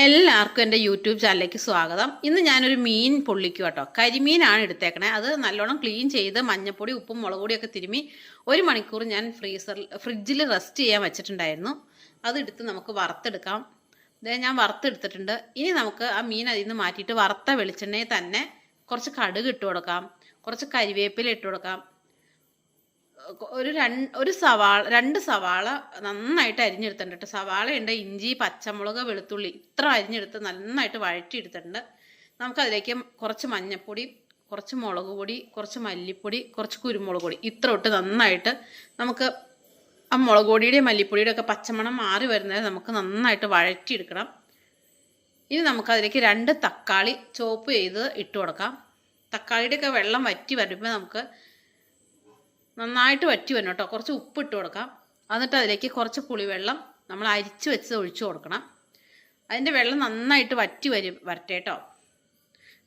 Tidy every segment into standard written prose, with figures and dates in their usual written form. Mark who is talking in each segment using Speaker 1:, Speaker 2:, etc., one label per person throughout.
Speaker 1: എല്ലാവർക്കും എൻ്റെ യൂട്യൂബ് ചാനലിലേക്ക് സ്വാഗതം. ഇന്ന് ഞാനൊരു മീൻ പൊള്ളിക്കും കേട്ടോ. കരിമീനാണ് എടുത്തേക്കണേ. അത് നല്ലോണം ക്ലീൻ ചെയ്ത് മഞ്ഞപ്പൊടി ഉപ്പും മുളക് പൊടിയൊക്കെ തിരുമ്മി 1 മണിക്കൂർ ഞാൻ ഫ്രിഡ്ജിൽ റെസ്റ്റ് ചെയ്യാൻ വെച്ചിട്ടുണ്ടായിരുന്നു. അതെടുത്ത് നമുക്ക് വറുത്തെടുക്കാം. ഞാൻ വറുത്തെടുത്തിട്ടുണ്ട്. ഇനി നമുക്ക് ആ മീൻ അതിൽ നിന്ന് മാറ്റിയിട്ട് വറുത്ത വെളിച്ചെണ്ണയിൽ തന്നെ കുറച്ച് കടുക് ഇട്ട് കൊടുക്കാം, കുറച്ച് കരിവേപ്പില ഇട്ട് കൊടുക്കാം, രണ്ട് സവാള നന്നായിട്ട് അരിഞ്ഞെടുത്തിട്ടുണ്ട് കേട്ടോ. സവാള ഉണ്ട്, ഇഞ്ചി, പച്ചമുളക്, വെളുത്തുള്ളി ഇത്ര അരിഞ്ഞെടുത്ത് നന്നായിട്ട് വഴറ്റിയെടുത്തിട്ടുണ്ട്. നമുക്കതിലേക്ക് കുറച്ച് മഞ്ഞൾപ്പൊടി, കുറച്ച് മുളക് പൊടി, കുറച്ച് മല്ലിപ്പൊടി, കുറച്ച് കുരുമുളക് പൊടി ഇത്ര ഇട്ട് നന്നായിട്ട് നമുക്ക് ആ മുളക് പൊടിയുടെയും മല്ലിപ്പൊടിയുടെ ഒക്കെ പച്ചമണം മാറി വരുന്നത് നമുക്ക് നന്നായിട്ട് വഴറ്റിയെടുക്കണം. ഇനി നമുക്കതിലേക്ക് 2 തക്കാളി ചോപ്പ് ചെയ്ത് ഇട്ട് കൊടുക്കാം. തക്കാളിയുടെയൊക്കെ വെള്ളം വറ്റി വരുമ്പോൾ നമുക്ക് നന്നായിട്ട് വറ്റി വരണം കേട്ടോ. കുറച്ച് ഉപ്പ് ഇട്ട് കൊടുക്കാം. എന്നിട്ട് അതിലേക്ക് കുറച്ച് പുളിവെള്ളം നമ്മൾ അരിച്ച് വെച്ച് ഒഴിച്ചു കൊടുക്കണം. അതിൻ്റെ വെള്ളം നന്നായിട്ട് വറ്റി വരട്ടെ കേട്ടോ.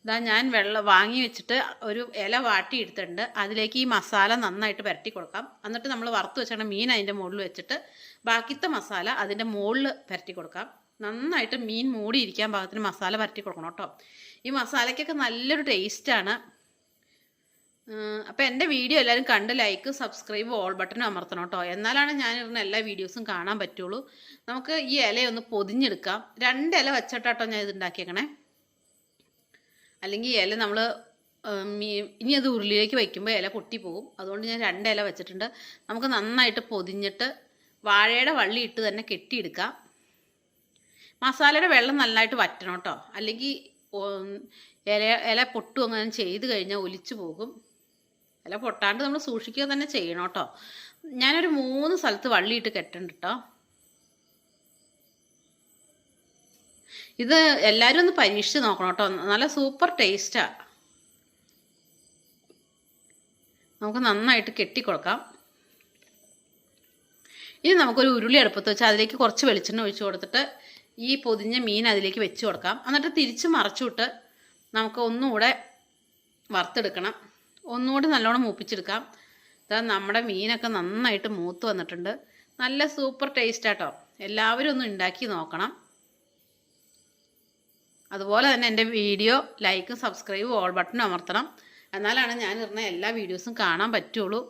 Speaker 1: ഇതാ ഞാൻ വെള്ളം വാങ്ങി വെച്ചിട്ട് ഒരു ഇല വാട്ടി എടുത്തിട്ടുണ്ട്. അതിലേക്ക് ഈ മസാല നന്നായിട്ട് പുരട്ടി കൊടുക്കാം. എന്നിട്ട് നമ്മൾ വറുത്ത് വെച്ചാൽ മീൻ അതിൻ്റെ മുകളിൽ വെച്ചിട്ട് ബാക്കിത്തെ മസാല അതിൻ്റെ മുകളിൽ പുരട്ടി കൊടുക്കാം. നന്നായിട്ട് മീൻ മൂടിയിരിക്കാൻ പാകത്തിന് മസാല പുരട്ടി കൊടുക്കണം കേട്ടോ. ഈ മസാലയ്ക്കൊക്കെ നല്ലൊരു ടേസ്റ്റാണ്. അപ്പോൾ എൻ്റെ വീഡിയോ എല്ലാവരും കണ്ട് ലൈക്ക്, സബ്സ്ക്രൈബ്, ഓൾ ബട്ടനും അമർത്തണം കേട്ടോ. എന്നാലാണ് ഞാനിരുന്ന എല്ലാ വീഡിയോസും കാണാൻ പറ്റുള്ളൂ. നമുക്ക് ഈ ഇലയൊന്ന് പൊതിഞ്ഞെടുക്കാം. 2 ഇല വെച്ചിട്ടാട്ടോ ഞാൻ ഇത് ഉണ്ടാക്കിയേക്കണേ. അല്ലെങ്കിൽ ഈ ഇല നമ്മൾ ഇനി അത് ഉരുളിയിലേക്ക് വയ്ക്കുമ്പോൾ ഇല പൊട്ടിപ്പോകും. അതുകൊണ്ട് ഞാൻ 2 ഇല വെച്ചിട്ടുണ്ട്. നമുക്ക് നന്നായിട്ട് പൊതിഞ്ഞിട്ട് വാഴയുടെ വള്ളി ഇട്ട് തന്നെ കെട്ടിയെടുക്കാം. മസാലയുടെ വെള്ളം നന്നായിട്ട് വറ്റണം കേട്ടോ. അല്ലെങ്കിൽ ഇല പൊട്ടും അങ്ങനെ ചെയ്ത് കഴിഞ്ഞാൽ ഒലിച്ചു പോകും. ഇല പൊട്ടാണ്ട് നമ്മൾ സൂക്ഷിക്കുക തന്നെ ചെയ്യണം കേട്ടോ. ഞാനൊരു 3 സ്ഥലത്ത് വള്ളിയിട്ട് കെട്ടുണ്ട് കേട്ടോ. ഇത് എല്ലാവരും ഒന്ന് പരീക്ഷിച്ച് നോക്കണം കേട്ടോ. നല്ല സൂപ്പർ ടേസ്റ്റാണ്. നമുക്ക് നന്നായിട്ട് കെട്ടിക്കൊടുക്കാം. ഇനി നമുക്കൊരു ഉരുളി അടുപ്പത്ത് വെച്ചാൽ അതിലേക്ക് കുറച്ച് വെളിച്ചെണ്ണ ഒഴിച്ച് കൊടുത്തിട്ട് ഈ പൊതിഞ്ഞ മീൻ അതിലേക്ക് വെച്ച് കൊടുക്കാം. എന്നിട്ട് തിരിച്ച് മറച്ചുവിട്ട് നമുക്ക് ഒന്നുകൂടെ വറുത്തെടുക്കണം. ഒന്നുകൂടി നല്ലോണം മൂപ്പിച്ചെടുക്കാം. ഇതാ നമ്മുടെ മീനൊക്കെ നന്നായിട്ട് മൂത്ത് വന്നിട്ടുണ്ട്. നല്ല സൂപ്പർ ടേസ്റ്റ് ആട്ടോ. എല്ലാവരും ഒന്ന് ഉണ്ടാക്കി നോക്കണം. അതുപോലെ തന്നെ എൻ്റെ വീഡിയോ ലൈക്കും സബ്സ്ക്രൈബും ഓൾ ബട്ടനും അമർത്തണം. എന്നാലാണ് ഞാൻ ഇടുന്ന എല്ലാ വീഡിയോസും കാണാൻ പറ്റുള്ളൂ.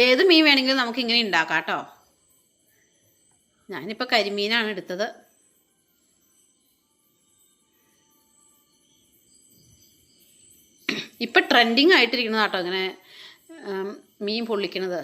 Speaker 1: ഏത് മീൻ വേണമെങ്കിലും നമുക്ക് ഇങ്ങനെ ഉണ്ടാക്കാം കേട്ടോ. ഞാനിപ്പോൾ കരിമീനാണ് എടുത്തത്. ഇപ്പം ട്രെൻഡിങ് ആയിട്ടിരിക്കുന്നത് കേട്ടോ ഇങ്ങനെ മീൻ പൊള്ളിക്കുന്നത്.